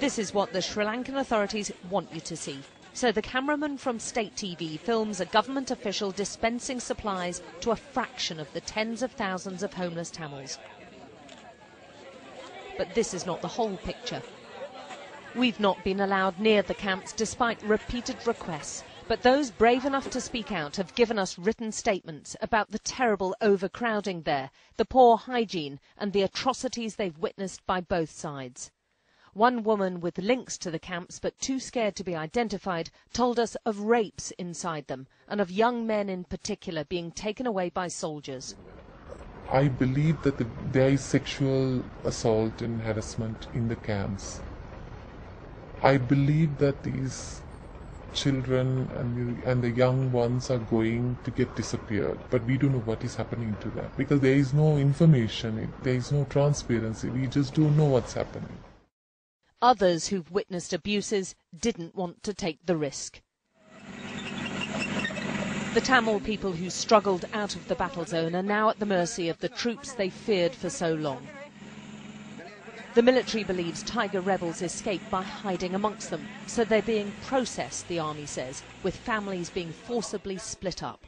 This is what the Sri Lankan authorities want you to see. So the cameraman from State TV films a government official dispensing supplies to a fraction of the tens of thousands of homeless Tamils. But this is not the whole picture. We've not been allowed near the camps despite repeated requests, but those brave enough to speak out have given us written statements about the terrible overcrowding there, the poor hygiene and the atrocities they've witnessed by both sides. One woman with links to the camps but too scared to be identified told us of rapes inside them and of young men in particular being taken away by soldiers. I believe that there is sexual assault and harassment in the camps. I believe that these children and the young ones are going to get disappeared, but we don't know what is happening to them because there is no information, there is no transparency, we just don't know what's happening. Others who've witnessed abuses didn't want to take the risk. The Tamil people who struggled out of the battle zone are now at the mercy of the troops they feared for so long. The military believes Tiger rebels escaped by hiding amongst them, so they're being processed, the army says, with families being forcibly split up.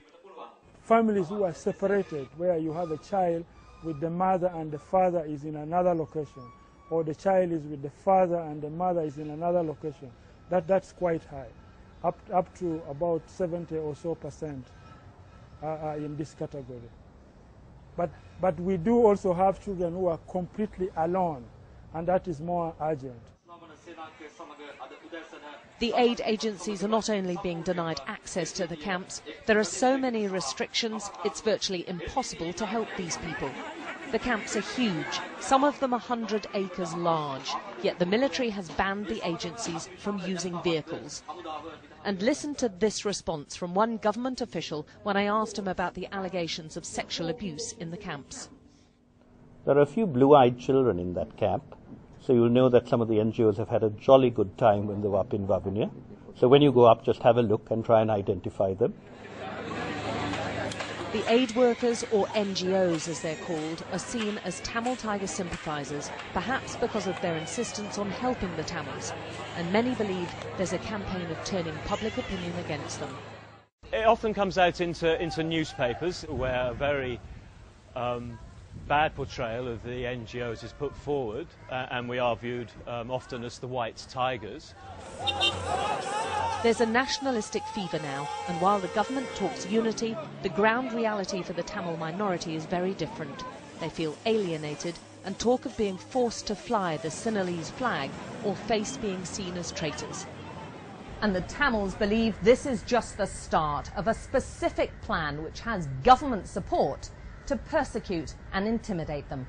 Families who are separated, where you have a child with the mother and the father is in another location, or the child is with the father and the mother is in another location, that's quite high. Up to about 70% or so are in this category. But we do also have children who are completely alone, and that is more urgent. The aid agencies are not only being denied access to the camps, there are so many restrictions it's virtually impossible to help these people. The camps are huge, some of them 100 acres large, yet the military has banned the agencies from using vehicles. And listen to this response from one government official when I asked him about the allegations of sexual abuse in the camps. There are a few blue-eyed children in that camp, so you'll know that some of the NGOs have had a jolly good time when they were up in Vavunia. So when you go up, just have a look and try and identify them. The aid workers, or NGOs as they're called, are seen as Tamil Tiger sympathisers, perhaps because of their insistence on helping the Tamils, and many believe there's a campaign of turning public opinion against them. It often comes out into newspapers where a very bad portrayal of the NGOs is put forward, and we are viewed often as the white tigers. There's a nationalistic fever now, and while the government talks unity, the ground reality for the Tamil minority is very different. They feel alienated and talk of being forced to fly the Sinhalese flag or face being seen as traitors. And the Tamils believe this is just the start of a specific plan which has government support to persecute and intimidate them.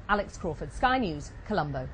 Alex Crawford, Sky News, Colombo.